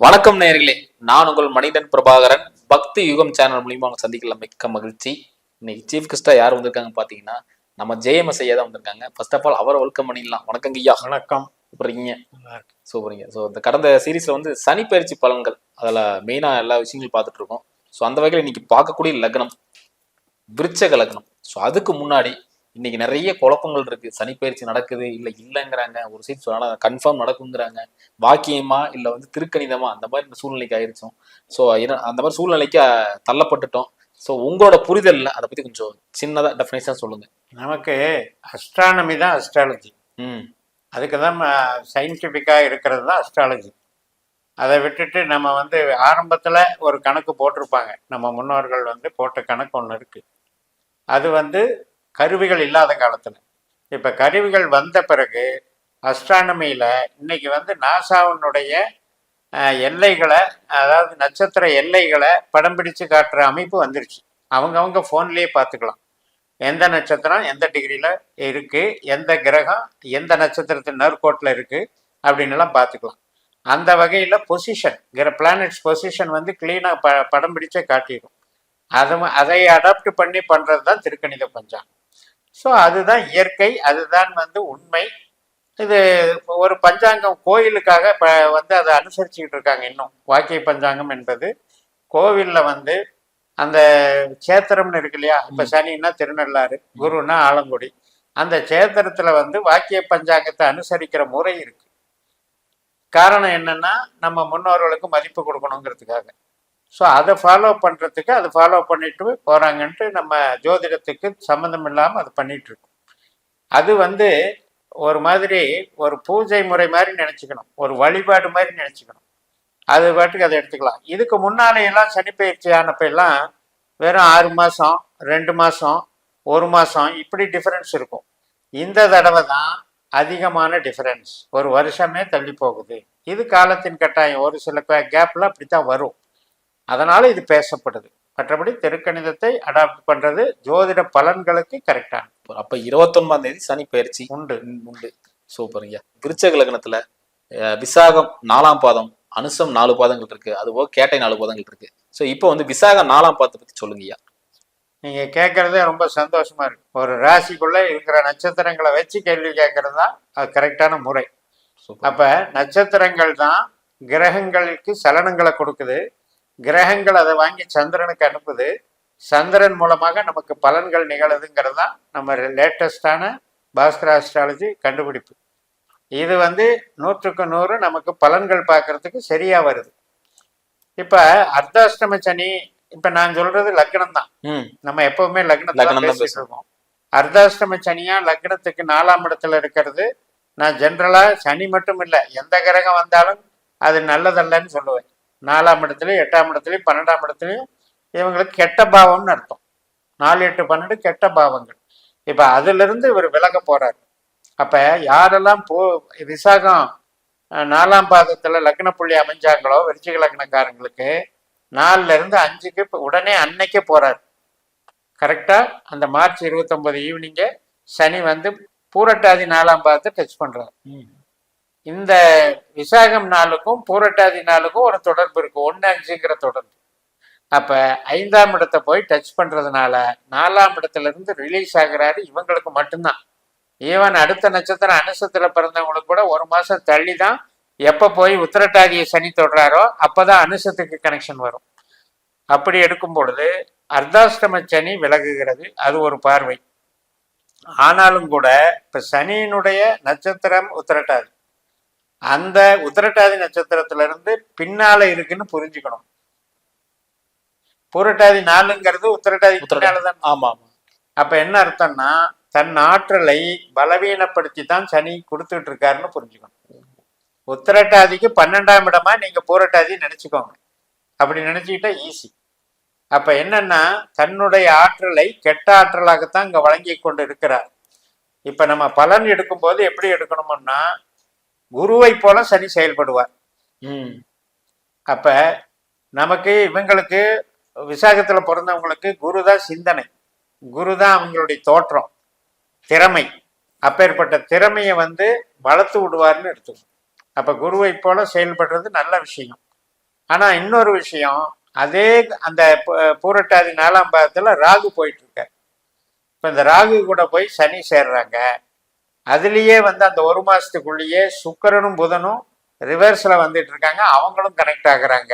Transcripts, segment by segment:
வணக்கம் நேயர்களே, நான் உங்கள் மனிதன் பிரபாகரன். பக்தி யுகம் சேனல் மூலியமா அவங்க சந்திக்கல மிக்க மகிழ்ச்சி. இன்னைக்கு சீஃப் கெஸ்டா யார் வந்திருக்காங்க பாத்தீங்கன்னா, நம்ம ஜெயமஸ் ஐயா தான் வந்திருக்காங்க. ஃபர்ஸ்ட் ஆஃப் ஆல் அவரை வெல்கம் பண்ணிடலாம். வணக்கங்க ஐயா. வணக்கம். சூப்பர்ங்க. சூப்பர்ங்க. ஸோ இந்த கடந்த சீரீஸ்ல வந்து சனி பயிற்சி பலன்கள் அதில் மெயினா எல்லா விஷயங்களும் பார்த்துட்டு இருக்கோம். ஸோ அந்த வகையில் இன்னைக்கு பார்க்கக்கூடிய லக்னம் விருச்சக லக்னம். ஸோ அதுக்கு முன்னாடி இன்னைக்கு நிறைய குழப்பங்கள் இருக்கு. சனிப்பயிற்சி நடக்குது இல்லைங்கிறாங்க, ஒரு சீட் சொன்னாலும் கன்ஃபார்ம் நடக்குங்கிறாங்க. வாக்கியமா இல்லை வந்து திருக்கணிதமா அந்த மாதிரி இந்த சூழ்நிலைக்கு ஆயிருச்சோம். ஸோ அந்த மாதிரி சூழ்நிலைக்கு தள்ளப்பட்டுட்டோம். ஸோ உங்களோட புரிதல்ல அதை பத்தி கொஞ்சம் சின்னதா டெஃபினேஷன் சொல்லுங்க. நமக்கு அஸ்ட்ரானமி தான் அஸ்ட்ராலஜி. அதுக்கு தான் சயின்டிஃபிக்கா இருக்கிறது தான் அஸ்ட்ராலஜி. அதை விட்டுட்டு நம்ம வந்து ஆரம்பத்தில் ஒரு கணக்கு போட்டிருப்பாங்க. நம்ம முன்னோர்கள் வந்து போட்ட கணக்கு ஒன்று இருக்கு. அது வந்து கருவிகள் இல்லாத காலத்தில். இப்போ கருவிகள் வந்த பிறகு அஸ்ட்ரானமியில் இன்னைக்கு வந்து நாசாவினுடைய எல்லைகளை, அதாவது நட்சத்திர எல்லைகளை படம் பிடிச்சு காட்டுற அமைப்பு வந்துருச்சு. அவங்கவுங்க ஃபோன்லேயே பார்த்துக்கலாம். எந்த நட்சத்திரம் எந்த டிகிரியில் இருக்குது, எந்த கிரகம் எந்த நட்சத்திரத்தின் நேர்கோட்டில் இருக்குது அப்படின்னுலாம் பார்த்துக்கலாம். அந்த வகையில் பொசிஷன், பிளானட்ஸ் பொசிஷன் வந்து கிளீனாக படம் பிடிச்சே காட்டிடும். அதை அடாப்ட் பண்ணி பண்ணுறது தான் திருக்கணித பஞ்சாங்கம். ஸோ அதுதான் இயற்கை, அதுதான் வந்து உண்மை. இது ஒரு பஞ்சாங்கம் கோயிலுக்காக வந்து அதை அனுசரிச்சுக்கிட்டு இருக்காங்க. இன்னும் வாக்கிய பஞ்சாங்கம் என்பது கோவிலில் வந்து அந்த சேத்திரம்னு இருக்கு இல்லையா. இப்போ சனின்னா திருநள்ளாறு, குருன்னா ஆலங்குடி. அந்த சேத்திரத்தில் வந்து வாக்கிய பஞ்சாங்கத்தை அனுசரிக்கிற முறை இருக்கு. காரணம் என்னன்னா, நம்ம முன்னோர்களுக்கு மதிப்பு கொடுக்கணுங்கிறதுக்காக. ஸோ அதை ஃபாலோ பண்ணுறதுக்கு அதை ஃபாலோ பண்ணிட்டு போகிறாங்கன்ட்டு நம்ம ஜோதிடத்துக்கு சம்மந்தம் இல்லாமல் அதை பண்ணிட்டு இருக்கோம். அது வந்து ஒரு மாதிரி ஒரு பூஜை முறை மாதிரி நினச்சிக்கணும், ஒரு வழிபாடு மாதிரி நினச்சிக்கணும். அது பாட்டுக்கு அதை எடுத்துக்கலாம். இதுக்கு முன்னாலே எல்லாம் சனிப்பயிற்சி ஆனப்ப எல்லாம் வெறும் 6 மாதம், 2 மாதம், 1 மாதம் இப்படி டிஃபரன்ஸ் இருக்கும். இந்த தடவை தான் அதிகமான டிஃபரன்ஸ், ஒரு வருஷமே தள்ளி போகுது. இது காலத்தின் கட்டாயம். ஒரு சில கேப்ல அப்படித்தான் வரும். அதனால இது பேசப்படுது. மற்றபடி திருக்கணிதத்தை அடாப்ட் பண்றது ஜோதிட பலன்களுக்கு கரெக்டான. அப்ப 29ஆம் தேதி சனி பயிற்சி உண்டு. சூப்பருங்க. விருச்சக லக்னத்துல விசாகம் 4ஆம் பாதம், அனுசம் 4 பாதங்கள் இருக்கு. அதுபோக கேட்டை 4 பாதங்கள் இருக்கு. ஸோ இப்போ வந்து விசாகம் 4ஆம் பாதத்தை பத்தி சொல்லுங்கய்யா. நீங்க கேட்கறதே ரொம்ப சந்தோஷமா இருக்கு. ஒரு ராசிக்குள்ள இருக்கிற நட்சத்திரங்களை வச்சு கேள்வி கேட்கறது தான் அது கரெக்டான முறை. அப்ப நட்சத்திரங்கள் தான் கிரகங்களுக்கு சலனங்களை கொடுக்குது. கிரகங்கள் அதை வாங்கி சந்திரனுக்கு அனுப்புது. சந்திரன் மூலமாக நமக்கு பலன்கள் நிகழுதுங்கிறது தான் நம்ம லேட்டஸ்டான பாஸ்கர் ஆஸ்ட்ராலஜி கண்டுபிடிப்பு. இது வந்து 100க்கு 100 நமக்கு பலன்கள் பார்க்கறதுக்கு சரியா வருது. இப்ப அர்த்தாஷ்டம சனி, இப்ப நான் சொல்றது லக்னம் தான். நம்ம எப்பவுமே லக்னம் பேசிட்டு இருக்கோம். அர்த்தாஷ்டம சனியா லக்னத்துக்கு 4ஆம் இடத்துல இருக்கிறது. நான் ஜென்ரலா சனி மட்டும் இல்லை, எந்த கிரகம் வந்தாலும் அது நல்லதல்லன்னு சொல்லுவேன். 4ஆம் இடத்துலையும் 8ஆம் இடத்துலையும் 12ஆம் இடத்துலையும் இவங்களுக்கு கெட்ட பாவம்னு அர்த்தம். 4, 8, 12 கெட்ட பாவங்கள். இப்ப அதுல இருந்து இவர் விலக போறாரு. அப்ப யாரெல்லாம் விசாகம் 4ஆம் பாதத்துல லக்ன புள்ளி அமைஞ்சாங்களோ விருச்சிக லக்னக்காரங்களுக்கு 4ல இருந்து 5க்கு உடனே அன்னைக்கே போறாரு. கரெக்டா அந்த மார்ச் 29 ஈவினிங்கே சனி வந்து பூரட்டாதி 4ஆம் பாதத்தை டச் பண்றாரு. இந்த விசாகம் 4க்கும் பூரட்டாதி 4க்கும் ஒரு தொடர்பு இருக்கு, 1-5ங்கிற தொடர்பு. அப்ப 5ஆம் இடத்தை போய் டச் பண்றதுனால 4ஆம் இடத்துல இருந்து ரிலீஸ் ஆகுறாரு. இவங்களுக்கு மட்டும்தான். ஈவன் அடுத்த நட்சத்திரம் அனுசத்துல பிறந்தவங்களுக்கு கூட 1 மாசம் தள்ளி தான், எப்ப போய் உத்திரட்டாதியை சனி தொடுறாரோ அப்பதான் அனுசத்துக்கு கனெக்ஷன் வரும். அப்படி எடுக்கும் பொழுது அர்த்தாஷ்டம சனி விலகுகிறது. அது ஒரு பார்வை. ஆனாலும் கூட இப்ப சனியினுடைய நட்சத்திரம் உத்திரட்டாதி. அந்த உத்திரட்டாதி நட்சத்திரத்துல இருந்து பின்னால இருக்குன்னு புரிஞ்சுக்கணும். பூரட்டாதி 4ங்கிறது உத்திரட்டாதி பின்னாலதான். ஆமா. அப்ப என்ன அர்த்தம்னா, தன் ஆற்றலை பலவீனப்படுத்தி தான் சனி கொடுத்துட்டு இருக்காருன்னு புரிஞ்சுக்கணும். உத்திரட்டாதிக்கு 12ஆம் இடமா நீங்க பூரட்டாதி நினைச்சுக்கோங்க. அப்படி நினைச்சுக்கிட்டா ஈஸி. அப்ப என்னன்னா, தன்னுடைய ஆற்றலை கெட்ட ஆற்றலாகத்தான் இங்க வழங்கி கொண்டு இருக்கிறார். இப்ப நம்ம பலன் எடுக்கும் போது எப்படி எடுக்கணும்னா, குருவை போல சனி செயல்படுவார். அப்ப நமக்கு இவங்களுக்கு விசாகத்துல பிறந்தவங்களுக்கு குருதான் சிந்தனை, குருதான் அவங்களுடைய தோற்றம், திறமை. அப்பேற்பட்ட திறமையை வந்து வளர்த்து விடுவார்னு எடுத்துக்கணும். அப்ப குருவை போல செயல்படுறது நல்ல விஷயம். ஆனா இன்னொரு விஷயம், அதே அந்த பூரட்டாதி 4ஆம் பாதத்துல ராகு போயிட்டு இருக்காரு. இப்ப இந்த ராகு கூட போய் சனி சேர்றாங்க. அதுலயே வந்து அந்த ஒரு மாசத்துக்குள்ளேயே சுக்கிரனும் புதனும் ரிவர்ஸ்ல வந்துட்டு இருக்காங்க, அவங்களும் கனெக்ட் ஆகுறாங்க.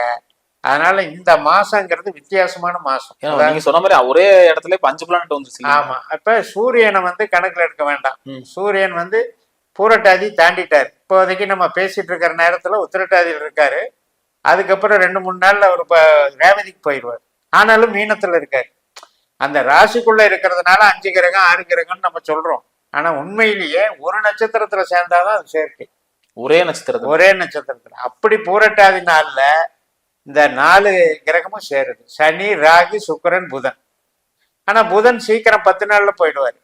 அதனால இந்த மாசங்கிறது வித்தியாசமான மாசம். ஏன்னா நீங்க சொன்ன மாதிரி ஒரே இடத்துல இப்ப 5 பிளானட் வந்துருச்சு. ஆமா. அப்ப சூரியனை வந்து கணக்குல எடுக்க வேண்டாம். ம். சூரியன் வந்து பூரட்டாதி தாண்டிட்டார். இப்போதைக்கு நம்ம பேசிட்டு இருக்கிற நேரத்துல உத்திரட்டாதியில் இருக்காரு. அதுக்கப்புறம் 2-3 நாள்ல அவர் ரேவதிக்கு போயிடுவார். ஆனாலும் மீனத்துல இருக்காரு. அந்த ராசிக்குள்ள இருக்கிறதுனால 5 கிரகம் 6 கிரகம்னு நம்ம சொல்றோம். ஆனா உண்மையிலேயே ஒரு நட்சத்திரத்துல சேர்ந்தாதான் அது சேர்க்கை. ஒரே நட்சத்திரத்துல. ஒரே நட்சத்திரத்துல. அப்படி பூரட்டாதி நாள்ல இந்த 4 கிரகமும் சேருது. சனி, ராகு, சுக்கிரன், புதன். ஆனா புதன் சீக்கிரம் 10 நாள்ல போயிடுவாரு.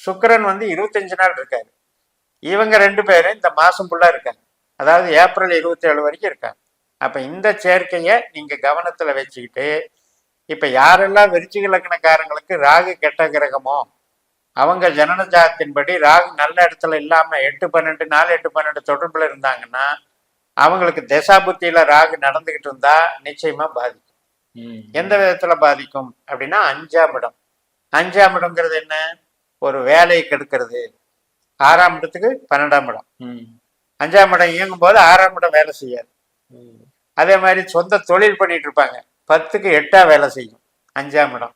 சுக்கிரன் வந்து 25 நாள் இருக்காரு. இவங்க 2 பேரும் இந்த மாசம் ஃபுல்லா இருக்காங்க. அதாவது ஏப்ரல் 27 வரைக்கும் இருக்காங்க. அப்ப இந்த சேர்க்கையை நீங்க கவனத்துல வச்சுக்கிட்டு, இப்ப யாரெல்லாம் விருச்சிக லக்னக்காரங்களுக்கு ராகு கெட்ட கிரகமோ அவங்க ஜனன ஜாதத்தின்படி ராகு நல்ல இடத்துல இல்லாம 8-12 4-8-12 தொடர்புல இருந்தாங்கன்னா அவங்களுக்கு தசாபுத்தியில ராகு நடந்துகிட்டு இருந்தா நிச்சயமா பாதிக்கும். எந்த விதத்துல பாதிக்கும் அப்படின்னா 5ஆம் இடம். 5ஆம் இடம்ங்கிறது என்ன? ஒரு வேலையை கெடுக்கிறது. 6ஆம் இடத்துக்கு 12ஆம் இடம். 5ஆம் இடம் இயங்கும் போது 6ஆம் இடம் வேலை செய்யாது. அதே மாதிரி சொந்த தொழில் பண்ணிட்டு இருப்பாங்க, 10க்கு 8ஆ வேலை செய்யும் 5ஆம் இடம்.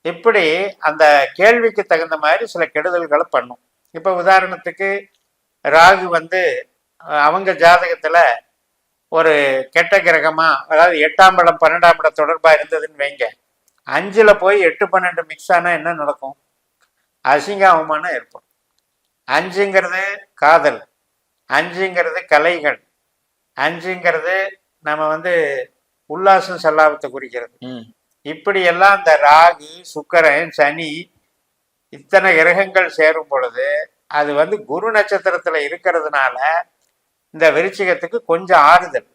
இப்படி அந்த கேள்விக்கு தகுந்த மாதிரி சில கெடுதல்களை பண்ணும். இப்ப உதாரணத்துக்கு ராகு வந்து அவங்க ஜாதகத்துல ஒரு கெட்ட கிரகமா, அதாவது 8ஆம் இடம் 12ஆம் இடம் தொடர்பா இருந்ததுன்னு வைங்க, 5ல போய் 8-12 மிக்ஸ் ஆனா என்ன நடக்கும்? அசிங்க அவமானம் ஏற்படும். 5ங்கிறது காதல், 5ங்கிறது கலைகள், 5ங்கிறது நம்ம வந்து உல்லாசம் செல்லாபத்தை குறிக்கிறது. இப்படி எல்லாம் இந்த ராகு, சுக்கிரன், சனி இத்தனை கிரகங்கள் சேரும் பொழுது அது வந்து குரு நட்சத்திரத்துல இருக்கிறதுனால இந்த விருச்சிகத்துக்கு கொஞ்சம் ஆறுதல்.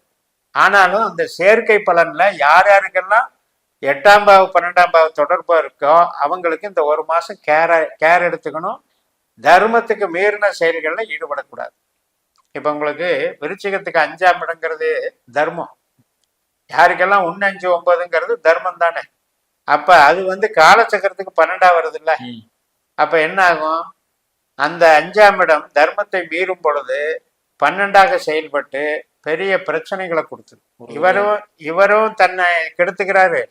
ஆனாலும் அந்த சேர்க்கை பலன்ல யார் யாருக்கெல்லாம் 8ஆம் பாவ 12ஆம் பாவ தொடர்பு இருக்கோ அவங்களுக்கு இந்த ஒரு மாசம் கேர் எடுத்துக்கணும். தர்மத்துக்கு மீறின செயல்கள்ல ஈடுபடக்கூடாது. இப்ப உங்களுக்கு விருச்சிகத்துக்கு 5ஆம் இடங்கிறது தர்மம். யாருக்கெல்லாம் 1, 5, 9ங்கிறது தர்மம் தானே. அப்ப அது வந்து காலச்சக்கரத்துக்கு 12ஆ வருது இல்ல. அப்ப என்ன ஆகும்? அந்த 5ஆம் இடம் தர்மத்தை மீறும் பொழுது 12ஆக செயல்பட்டு பெரிய பிரச்சனைகளை கொடுத்துரு. இவரும் தன்னை கெடுத்துக்கிறாரு.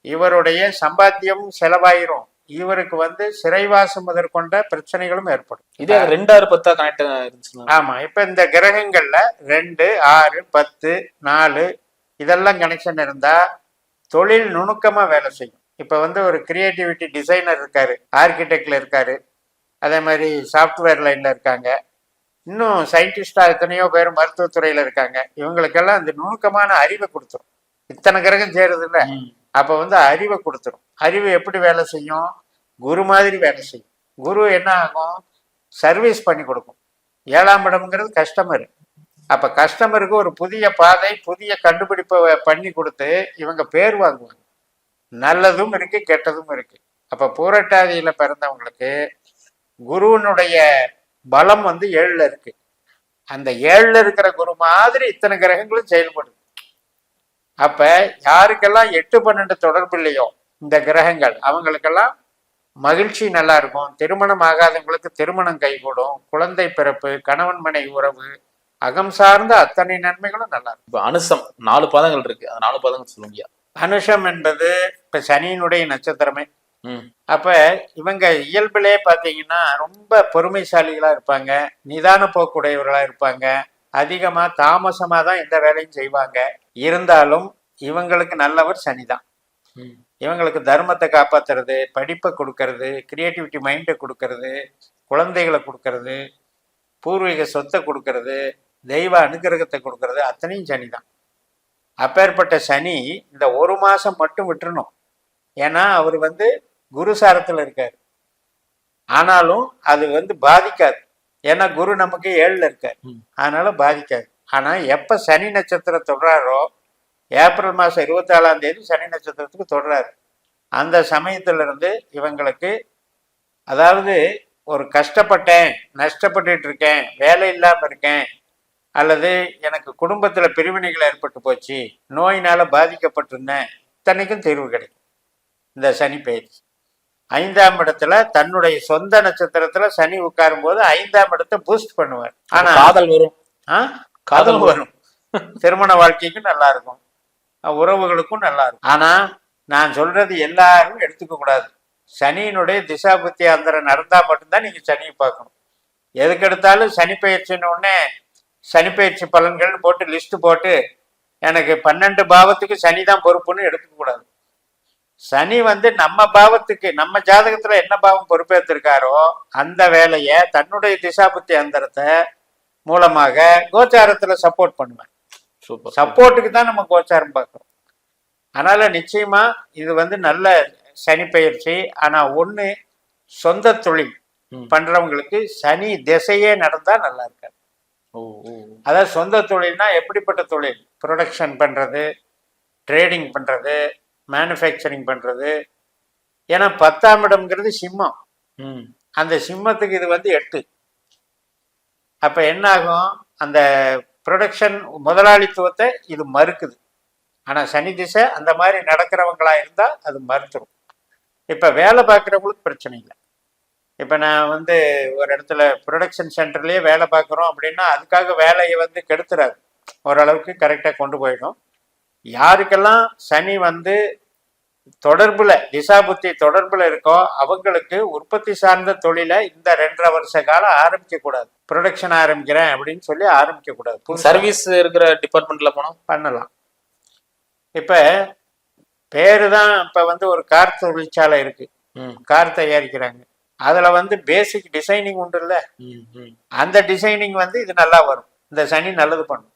இவருடைய சம்பாத்தியம் செலவாயிரும். இவருக்கு வந்து சிறைவாசம் முதற்கொண்ட பிரச்சனைகளும் ஏற்படும். இதே 2-6-10 கனெக்ட் இருந்துச்சு. ஆமா. இப்ப இந்த கிரகங்கள்ல 2, 6, 10, 4 இதெல்லாம் கனெக்ஷன் இருந்தா தொழில் நுணுக்கமா வேலை செய்யும். இப்ப வந்து ஒரு கிரியேட்டிவிட்டி டிசைனர் இருக்காரு, ஆர்கிடெக்ட்ல இருக்காரு, அதே மாதிரி சாஃப்ட்வேர் லைன்ல இருக்காங்க, இன்னும் சயின்டிஸ்டா எத்தனையோ பேர் மருத்துவத்துறையில இருக்காங்க. இவங்களுக்கெல்லாம் இந்த நுணுக்கமான அறிவை கொடுத்துரும். இத்தனை கிரகம் சேருது இல்ல, அப்ப வந்து அறிவை கொடுத்துரும். அறிவு எப்படி வேலை செய்யும்? குரு மாதிரி வேலை செய்யும். குரு என்ன ஆகும்? சர்வீஸ் பண்ணி கொடுக்கும். 7ஆம் இடம்ங்கிறது கஸ்டமர். அப்ப கஸ்டமருக்கு ஒரு புதிய பாதை, புதிய கண்டுபிடிப்பை பண்ணி கொடுத்து இவங்க பேர் வாங்குவாங்க. நல்லதும் இருக்கு, கெட்டதும் இருக்கு. அப்ப பூரட்டாதியில பிறந்தவங்களுக்கு குருவனுடைய பலம் வந்து 7ல இருக்கு. அந்த 7ல இருக்கிற குரு மாதிரி இத்தனை கிரகங்களும் செயல்படுது. அப்ப யாருக்கெல்லாம் 8-12 தொடர்பு இல்லையோ இந்த கிரகங்கள், அவங்களுக்கெல்லாம் மகிழ்ச்சி நல்லா இருக்கும். திருமணம் ஆகாதவங்களுக்கு திருமணம் கைகூடும். குழந்தை பிறப்பு, கணவன் மனைவி உறவு, அகம் சார்ந்த அத்தனை நன்மைகளும் நல்லா இருக்கும். இப்ப அனுசம் 4 பாதங்கள் இருக்கு. அந்த 4 பாதங்கள் சொல்லுங்க. அனுஷம் என்பது இப்ப சனியினுடைய நட்சத்திரமே. அப்ப இவங்க இயல்பிலே பாத்தீங்கன்னா ரொம்ப பொறுமைசாலிகளா இருப்பாங்க, நிதான போக்குடையவர்களா இருப்பாங்க, அதிகமா தாமசமா தான் எந்த வேலையும் செய்வாங்க. இருந்தாலும் இவங்களுக்கு நல்லவர் சனிதான். இவங்களுக்கு தர்மத்தை காப்பாத்துறது, படிப்பை கொடுக்கறது, கிரியேட்டிவிட்டி மைண்டை கொடுக்கறது, குழந்தைகளை கொடுக்கறது, பூர்வீக சொத்தை கொடுக்கறது, தெய்வ அனுகிரகத்தை கொடுக்கறது, அத்தனையும் சனிதான். அப்பேற்பட்ட சனி இந்த ஒரு மாசம் மட்டும் விட்டுறணும். ஏன்னா அவர் வந்து குருசாரத்துல இருக்காரு. ஆனாலும் அது வந்து பாதிக்காது. ஏன்னா குரு நமக்கு 7ல இருக்காரு, அதனால பாதிக்காது. ஆனா எப்ப சனி நட்சத்திரம் தொடராரோ, ஏப்ரல் மாசம் 24ஆம் தேதி சனி நட்சத்திரத்துக்கு தொடராரு. அந்த சமயத்துல இருந்து இவங்களுக்கு, அதாவது ஒரு கஷ்டப்பட்டேன், நஷ்டப்பட்டுட்டு இருக்கேன், வேலை இல்லாம இருக்கேன், அல்லது எனக்கு குடும்பத்துல பிரிவினைகள் ஏற்பட்டு போச்சு, நோயினால பாதிக்கப்பட்டிருந்தேன், இத்தனைக்கும் தீர்வு கிடைக்கும் இந்த சனி பயிற்சி. 5ஆம் இடத்துல தன்னுடைய சொந்த நட்சத்திரத்துல சனி உட்காரும் போது 5ஆம் இடத்தை பூஸ்ட் பண்ணுவார். ஆனா காதல் வரும். காதல் வரும், திருமண வாழ்க்கைக்கும் நல்லா இருக்கும், உறவுகளுக்கும் நல்லா இருக்கும். ஆனா நான் சொல்றது எல்லாரும் எடுத்துக்க கூடாது. சனியினுடைய திசா புத்தி அந்தரம் நடந்தா மட்டும்தான் நீங்க சனியை பார்க்கணும். எதுக்கு எடுத்தாலும் சனி பயிற்சின்னு உடனே சனி பயிற்சி பலன்கள் போட்டு லிஸ்ட் போட்டு எனக்கு 12 பாவத்துக்கு சனி தான் பொறுப்புன்னு எடுத்துக்க கூடாது. சனி நம்ம பாவத்துக்கு, நம்ம ஜாதகத்துல என்ன பாவம் பொறுப்பேற்றிருக்காரோ அந்த வேலையை தன்னுடைய திசா புத்தி அந்தரத்தை மூலமாக கோச்சாரத்துல சப்போர்ட் பண்ணுவேன். சப்போர்ட்டுக்கு தான் நம்ம கோச்சாரம் பார்க்கறோம். அதனால நிச்சயமா இது நல்ல சனி பயிற்சி. ஆனா ஒண்ணு, சொந்த தொழில் பண்றவங்களுக்கு சனி திசையே நடந்தா நல்லா இருக்காது. அதாவது சொந்த தொழில்னா எப்படிப்பட்ட தொழில்? ப்ரொடக்ஷன் பண்றது, ட்ரேடிங் பண்றது, மேனுஃபேக்சரிங் பண்றது. ஏன்னா 10ஆம் இடம்ங்கிறது சிம்மம். அந்த சிம்மத்துக்கு இது 8. அப்ப என்ன ஆகும்? அந்த ப்ரொடக்ஷன் முதலாளித்துவத்தை இது மறுக்குது. ஆனா சனி திசை அந்த மாதிரி நடக்கிறவங்களா இருந்தா அது மறுத்துரும். இப்ப வேலை பார்க்குறவங்களுக்கு பிரச்சனை இல்லை. இப்ப நான் ஒரு இடத்துல ப்ரொடக்ஷன் சென்டர்லயே வேலை பார்க்குறோம் அப்படின்னா அதுக்காக வேலையை கெடுத்துறாது, ஓரளவுக்கு கரெக்டா கொண்டு போயிடும். யாருக்கெல்லாம் சனி தொடர்புல திசா புத்தி தொடர்புல இருக்கோ அவங்களுக்கு உற்பத்தி சார்ந்த தொழிலை இந்த 2.5 வருஷ காலம் ஆரம்பிக்க கூடாது. ப்ரொடக்ஷன் ஆரம்பிக்கிறேன் அப்படின்னு சொல்லி ஆரம்பிக்க கூடாது. சர்வீஸ் இருக்கிற டிபார்ட்மெண்ட்ல போனா பண்ணலாம். இப்ப பேரு தான். இப்ப ஒரு கார் தொழிற்சாலை இருக்கு, கார் தயாரிக்கிறாங்க. அதுல பேசிக் டிசைனிங் உண்டு இல்ல, அந்த டிசைனிங் இது நல்லா வரும். இந்த சனி நல்லது பண்ணும்.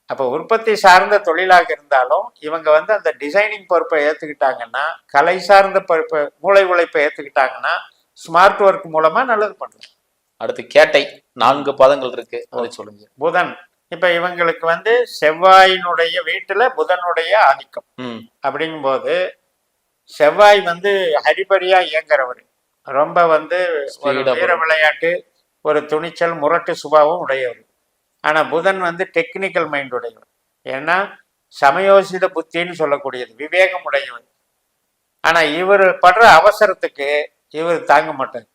அப்ப உற்பத்தி சார்ந்த தொழிலாக இருந்தாலும் இவங்க அந்த டிசைனிங் பொறுப்பை ஏத்துக்கிட்டாங்கன்னா, கலை சார்ந்த பொறுப்பை, மூளை உழைப்பை ஏத்துக்கிட்டாங்கன்னா ஸ்மார்ட் ஒர்க் மூலமா நல்லது பண்ணலாம். அடுத்து கேட்டை 4 பாதங்கள் இருக்கு, அதை சொல்லுங்க. புதன். இப்ப இவங்களுக்கு செவ்வாயினுடைய வீட்டுல புதனுடைய ஆதிக்கம் அப்படிங்கும் போது செவ்வாய் ஹரிபரியா இயங்குறவர், ரொம்ப ஒரு வீர விளையாட்டு, ஒரு துணிச்சல், முரட்டு சுபாவம் உடையவர். ஆனா புதன் டெக்னிக்கல் மைண்ட் உடையவர். ஏன்னா சமயோசித புத்தின்னு சொல்லக்கூடியது, விவேகம் உடையவர். ஆனா இவர் படுற அவசரத்துக்கு இவர் தாங்க மாட்டார்.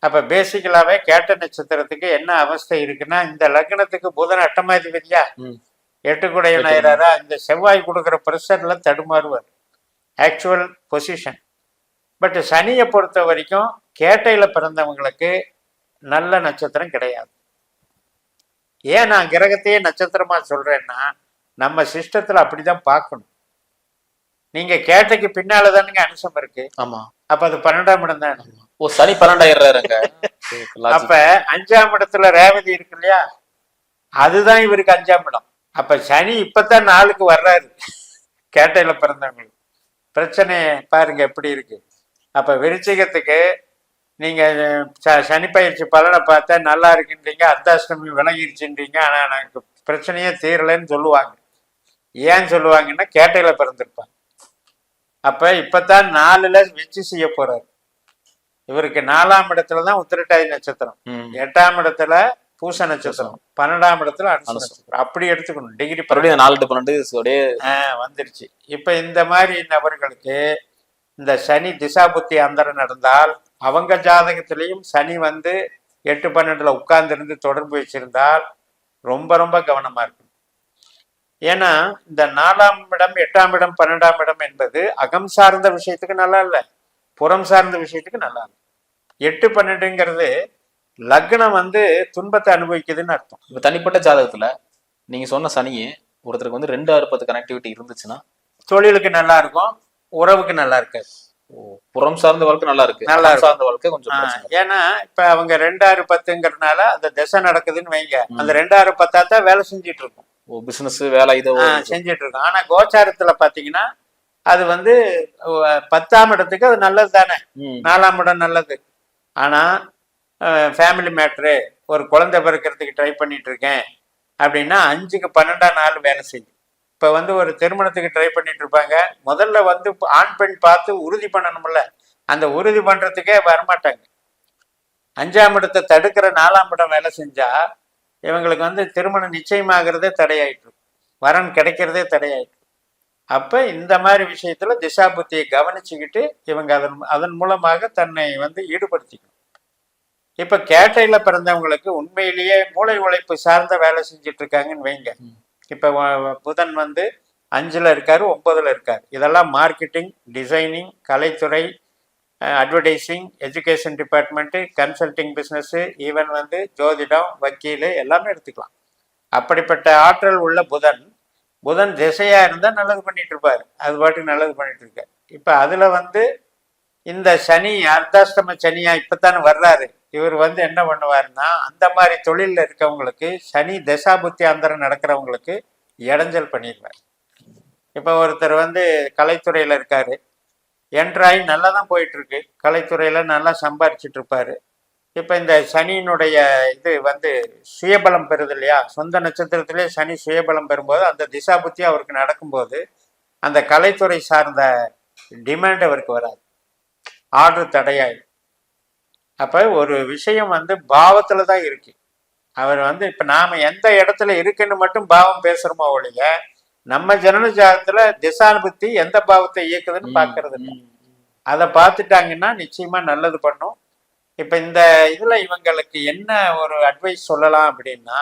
அப்ப பேசிக்கலாவே கேட்ட நட்சத்திரத்துக்கு என்ன அவஸ்தை இருக்குன்னா, இந்த லக்னத்துக்கு புதன் 8ஆதிபதியா 8 குடையனாயிராரா, இந்த செவ்வாய் கொடுக்குற ப்ரெஷர்ல தடுமாறுவார் ஆக்சுவல் பொசிஷன். பட் சனியை பொறுத்த வரைக்கும் கேட்டையில பிறந்தவங்களுக்கு நல்ல நட்சத்திரம் கிடையாது. ஏன் நான் கிரகத்தையே நட்சத்திரமா சொல்றேன்னா, நம்ம சிஸ்டத்துல அப்படிதான் பார்க்கணும். நீங்க கேட்டைக்கு பின்னாலதானுங்க அனுசம் இருக்கு. ஆமா, அப்ப அது 12ஆம் இடம் தான். சனி 12ஆயிடுறாருங்க. அப்ப 5ஆம் இடத்துல ரேவதி இருக்கு இல்லையா, அதுதான் இவருக்கு 5ஆம் இடம். அப்ப சனி இப்பதான் 4க்கு வர்றாரு கேட்டையில பிறந்தவங்களுக்கு. பிரச்சனை பாருங்க எப்படி இருக்கு. அப்ப விருச்சிகத்துக்கு நீங்க சனி பயிற்சி பலனை பார்த்தா நல்லா இருக்குன்றீங்க, அர்த்தாஷ்டமி விலகிருச்சுன்றீங்க. ஆனா எனக்கு பிரச்சனையே தீரலைன்னு சொல்லுவாங்க. ஏன் சொல்லுவாங்கன்னா கேட்டையில பிறந்திருப்பாங்க. அப்ப இப்பதான் 4ல வெச்சு செய்ய போறாரு. இவருக்கு 4ஆம் இடத்துலதான் உத்திரட்டாதி நட்சத்திரம், 8ஆம் இடத்துல பூச நட்சத்திரம், 12ஆம் இடத்துல அனுச நட்சத்திரம். அப்படி எடுத்துக்கணும். டிகிரி 4-12 வந்துருச்சு. இப்ப இந்த மாதிரி நபர்களுக்கு இந்த சனி திசா புத்தி அந்தரம் நடந்தால் அவங்க ஜாதகத்திலையும் சனி 8-12 உட்கார்ந்து இருந்து தொடர்பு வச்சிருந்தால் ரொம்ப ரொம்ப கவனமா இருக்கும். ஏன்னா இந்த 4ஆம் இடம், 8ஆம் இடம், 12ஆம் இடம் என்பது அகம் சார்ந்த விஷயத்துக்கு நல்லா இல்லை, புறம் சார்ந்த விஷயத்துக்கு நல்லா இல்லை. 8-12ங்கிறது லக்னம் துன்பத்தை அனுபவிக்குதுன்னு அர்த்தம். இப்ப தனிப்பட்ட ஜாதகத்துல நீங்க சொன்ன சனியே ஒருத்தருக்கு 2-6-10 கனெக்டிவிட்டி இருந்துச்சுன்னா தொழிலுக்கு நல்லா இருக்கும், உறவுக்கு நல்லா இருக்காது. புறம் சார்ந்த வாழ்க்கை நல்லா இருக்கு, நல்லா சார்ந்த வாழ்க்கை கொஞ்சம். ஏன்னா இப்ப அவங்க 2-6-10ங்கிறதுனால அந்த திசை நடக்குதுன்னு வைங்க, அந்த 2-6-10 தான் வேலை செஞ்சிட்டு இருக்கும். பிசினஸ் வேலை இதை செஞ்சிட்டு இருக்கும். ஆனா கோச்சாரத்துல பாத்தீங்கன்னா அது 10ஆம் இடத்துக்கு அது நல்லது தானே, 4ஆம் இடம் நல்லது. ஆனா ஃபேமிலி மேட்ரு, ஒரு குழந்தை பிறக்கிறதுக்கு ட்ரை பண்ணிட்டு இருக்கேன் அப்படின்னா 5க்கு 12ஆம் நாள் வேலை செய்யும். இப்ப ஒரு திருமணத்துக்கு ட்ரை பண்ணிட்டு இருப்பாங்க, முதல்ல ஆண் பெண் பார்த்து உறுதி பண்ணணும்ல, அந்த உறுதி பண்றதுக்கே வரமாட்டாங்க. 5ஆம் இடத்தை தடுக்கிற 4ஆம் இடம் வேலை செஞ்சா இவங்களுக்கு வந்து திருமணம் நிச்சயமாகிறதே தடையாயிட்டு இருக்கும். வரன் கிடைக்கிறதே தடையாயிட்டு. அப்ப இந்த மாதிரி விஷயத்துல திசாபுத்தியை கவனிச்சுக்கிட்டு இவங்க அதன் மூலமாக தன்னை வந்து ஈடுபடுத்திக்கணும். இப்ப கேட்டையில பிறந்தவங்களுக்கு உண்மையிலேயே மூளை உழைப்பு சார்ந்த வேலை செஞ்சுட்டு இருக்காங்கன்னு வைங்க. இப்ப புதன் வந்து 5ல் இருக்காரு, 9ல் இருக்காரு. இதெல்லாம் மார்க்கெட்டிங், டிசைனிங், கலைத்துறை, advertising, education department, consulting business, even வந்து ஜோதிடம், வக்கீல் எல்லாமே எடுத்துக்கலாம். அப்படிப்பட்ட ஆற்றல் உள்ள புதன் திசையா இருந்தா நல்லது பண்ணிட்டு இருப்பாரு. அது பாட்டுக்கு நல்லது பண்ணிட்டு இருக்காரு. இப்ப அதுல வந்து இந்த சனி அர்த்தாஷ்டம சனியா இப்பத்தானே வர்றாரு. இவர் வந்து என்ன பண்ணுவாருன்னா, அந்த மாதிரி தொழிலில் இருக்கவங்களுக்கு சனி தசாபுத்தி அந்தரம் நடக்கிறவங்களுக்கு இடைஞ்சல் பண்ணிடுவார். இப்போ ஒருத்தர் வந்து கலைத்துறையில் இருக்காரு, என்ட்ராயி நல்லா தான் போயிட்டு இருக்கு, கலைத்துறையில் நல்லா சம்பாரிச்சிட்டு இருப்பாரு. இப்போ இந்த சனியினுடைய இது வந்து சுயபலம் பெறுது இல்லையா, சொந்த நட்சத்திரத்திலே சனி சுயபலம் பெறும்போது அந்த திசாபுத்தி அவருக்கு நடக்கும்போது அந்த கலைத்துறை சார்ந்த டிமாண்ட் அவருக்கு வராது, ஆர்டர் தடையாயிடும். அப்போ ஒரு விஷயம் வந்து பாவத்தில் தான் இருக்கு. அவர் வந்து இப்போ நாம் எந்த இடத்துல இருக்குன்னு மட்டும் பாவம் பேசுகிறோமோ ஒழிய நம்ம ஜனன ஜாதகத்துல திசானுபத்தி எந்த பாவத்தை இயக்குதுன்னு பார்க்கறது இல்லை. அதை பார்த்துட்டாங்கன்னா நிச்சயமா நல்லது பண்ணும். இப்போ இந்த இதில் இவங்களுக்கு என்ன ஒரு அட்வைஸ் சொல்லலாம் அப்படின்னா,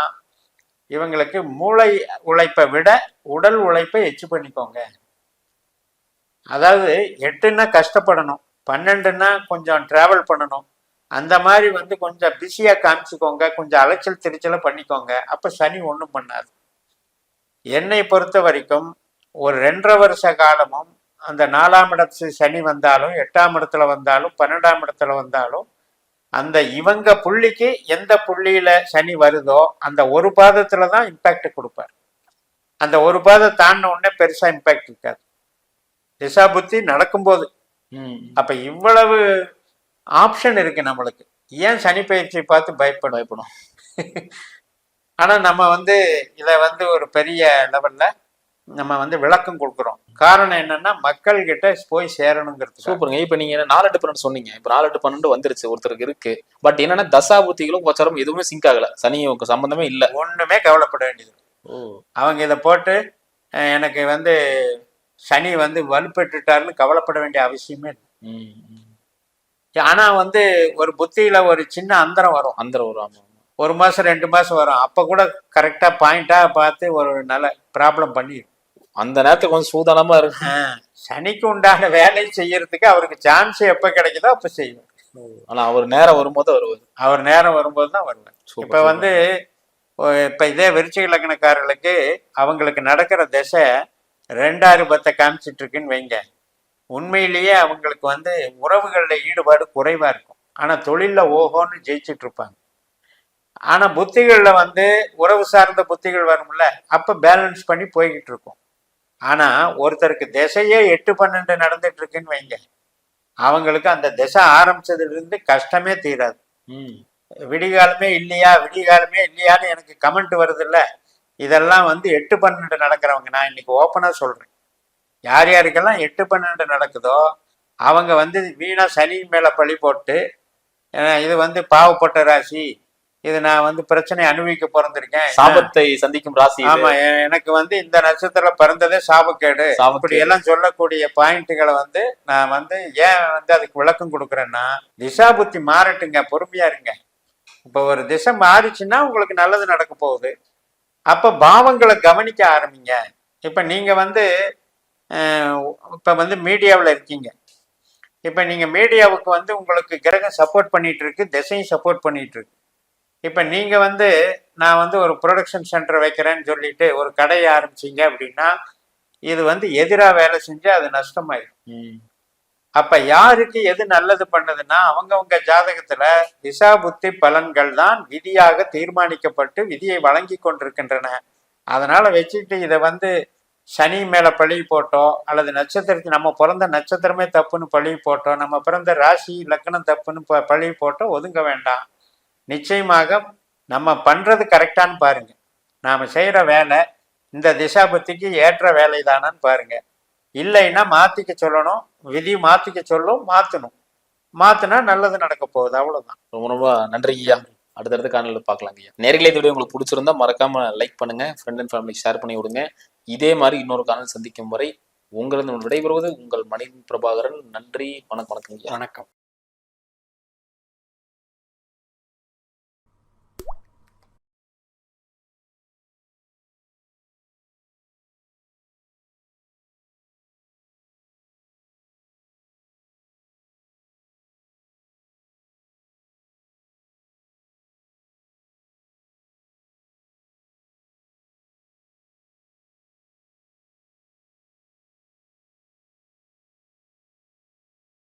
இவங்களுக்கு மூளை உழைப்பை விட உடல் உழைப்பை எச்சு பண்ணிக்கோங்க. அதாவது 8ன்னா கஷ்டப்படணும், 12ன்னா கொஞ்சம் டிராவல் பண்ணணும், அந்த மாதிரி வந்து கொஞ்சம் பிஸியாக காமிச்சுக்கோங்க, கொஞ்சம் அலைச்சல் திருச்சலை பண்ணிக்கோங்க. அப்போ சனி ஒன்றும் பண்ணாது. என்னை பொறுத்த வரைக்கும் ஒரு 2.5 வருஷ காலமும் அந்த 4ஆம் இடத்து சனி வந்தாலும் 8ஆம் இடத்துல வந்தாலும் 12ஆம் இடத்துல வந்தாலும் அந்த இவங்க புள்ளிக்கு எந்த புள்ளியில சனி வருதோ அந்த ஒரு பாதத்துல தான் இம்பாக்ட் கொடுப்பார். அந்த ஒரு பாதம் தாண்டின உடனே பெருசா இம்பாக்ட் இருக்காது திசா புத்தி நடக்கும்போது. அப்ப இவ்வளவு ஆப்ஷன் இருக்கு நம்மளுக்கு. ஏன் சனி பயிற்சியை பார்த்து பயப்படும்? ஆனா நம்ம வந்து இதை வந்து ஒரு பெரிய லெவல்ல நம்ம வந்து விளக்கம் கொடுக்குறோம். காரணம் என்னன்னா மக்கள் கிட்ட போய் சேரணுங்கிறது. சூப்பருங்க. இப்ப நீங்க 4-8-12 சொன்னீங்க. இப்ப 4-8-12 வந்துருச்சு, ஒருத்தருக்கு இருக்கு. பட் என்னன்னா தசாபுத்திகளும் கோச்சாரம் எதுவுமே சிங்க் ஆகல, சனிக்கு சம்பந்தமே இல்லை. ஒண்ணுமே கவலைப்பட வேண்டியது. அவங்க இதை போட்டு எனக்கு வந்து சனி வந்து வலுப்பெற்றுட்டாருன்னு கவலைப்பட வேண்டிய அவசியமே இல்லை. ஆனா வந்து ஒரு புத்தியில ஒரு சின்ன அந்தரம் வரும். 1 மாசம் 2 மாசம் வரும். அப்ப கூட கரெக்டா பாயிண்டா பார்த்து ஒரு நல்ல ப்ராப்ளம் பண்ணிடும். அந்த நேரத்துக்கு கொஞ்சம் சூதானமா இருக்கு. சனிக்கு உண்டான வேலை செய்யறதுக்கு அவருக்கு சான்ஸ் எப்ப கிடைக்குதோ அப்ப செய்வார். ஆனா அவர் நேரம் வரும்போது வருவார். அவர் நேரம் வரும்போது தான் வருவார். இப்ப வந்து இப்ப இதே விருச்சிக லக்னக்காரர்களுக்கு அவங்களுக்கு நடக்கிற திசை 2-6-10 காமிச்சிட்டு இருக்குன்னு வைங்க. உண்மையிலேயே அவங்களுக்கு வந்து உறவுகள்ல ஈடுபாடு குறைவா இருக்கும். ஆனா தொழில்ல ஓஹோன்னு ஜெயிச்சுட்டு இருப்பாங்க. ஆனா புத்திகள்ல வந்து உறவு சார்ந்த புத்திகள் வரும்ல, அப்ப பேலன்ஸ் பண்ணி போய்கிட்டு இருக்கும். ஆனா ஒருத்தருக்கு திசையே 8-12 நடந்துட்டு இருக்குன்னு வைங்க, அவங்களுக்கு அந்த திசை ஆரம்பிச்சதுல இருந்து கஷ்டமே தீராது. விடிகாலமே இல்லையான்னு எனக்கு கமெண்ட் வருது இல்ல, இதெல்லாம் வந்து 8-12 நடக்கிறவங்க. நான் இன்னைக்கு ஓப்பனா சொல்றேன், யார் யாருக்கெல்லாம் 8-12 நடக்குதோ அவங்க வந்து வீணா சனி மேல பழி போட்டு இது வந்து பாவப்பட்ட ராசி, இது நான் வந்து பிரச்சனை அனுபவிக்க பிறந்திருக்கேன், சாபத்தை சந்திக்கும் ராசி, ஆமா எனக்கு வந்து இந்த நட்சத்திரம் பிறந்ததே சாபக்கேடு, அப்படி எல்லாம் சொல்லக்கூடிய பாயிண்ட்டுகளை வந்து நான் வந்து ஏன் வந்து அதுக்கு விளக்கம் கொடுக்குறேன்னா, திசா புத்தி மாறட்டுங்க, பொறுமையா இருங்க. இப்போ ஒரு திசை மாறிச்சுன்னா உங்களுக்கு நல்லது நடக்க போகுது. அப்ப பாவங்களை கவனிக்க ஆரம்பிங்க. இப்ப நீங்க வந்து இப்ப வந்து மீடியாவில் இருக்கீங்க. இப்ப நீங்க மீடியாவுக்கு வந்து உங்களுக்கு கிரகம் சப்போர்ட் பண்ணிட்டு இருக்கு, திசையும் சப்போர்ட் பண்ணிட்டு இருக்கு. இப்ப நீங்க வந்து நான் வந்து ஒரு ப்ரொடக்ஷன் சென்டர் வைக்கிறேன்னு சொல்லிட்டு ஒரு கடையை ஆரம்பிச்சீங்க அப்படின்னா இது வந்து எதிராக வேலை செஞ்சு அது நஷ்டமாயிடும். அப்ப யாருக்கு எது நல்லது பண்ணதுன்னா அவங்கவுங்க ஜாதகத்துல திசா புத்தி பலன்கள் தான் விதியாக தீர்மானிக்கப்பட்டு விதியை வழங்கி கொண்டிருக்கின்றன. அதனால வச்சுட்டு இதை வந்து சனி மேல பழி போட்டோ அல்லது நட்சத்திரத்துக்கு நம்ம பிறந்த நட்சத்திரமே தப்புன்னு பழி போட்டோம், நம்ம பிறந்த ராசி லக்னம் தப்புன்னு பழி போட்டோ ஒதுங்க வேண்டாம். நிச்சயமாக நம்ம பண்றது கரெக்டான்னு பாருங்க, நாம செய்யற வேலை இந்த திசாபத்திக்கு ஏற்ற வேலை தானான்னு பாருங்க. இல்லைன்னா மாத்திக்க சொல்லணும், விதி மாத்திக்க சொல்லும், மாத்தணும். மாத்தினா நல்லது நடக்க போகுது, அவ்வளவுதான். ரொம்ப ரொம்ப நன்றி ஐயா. அடுத்தடுத்த காணொலியில் பார்க்கலாங்க ஐயா. நேர்களே இந்த வீடியோ உங்களுக்கு பிடிச்சிருந்தா மறக்காம லைக் பண்ணுங்க, ஃப்ரெண்ட் அண்ட் ஃபேமிலி ஷேர் பண்ணி விடுங்க. இதே மாதிரி இன்னொரு காணொலி சந்திக்கும் வரை உங்களது விடைபெறுவது உங்கள் மணிகண்டன் பிரபாகரன். நன்றி, வணக்கம் ஐயா. வணக்கம்.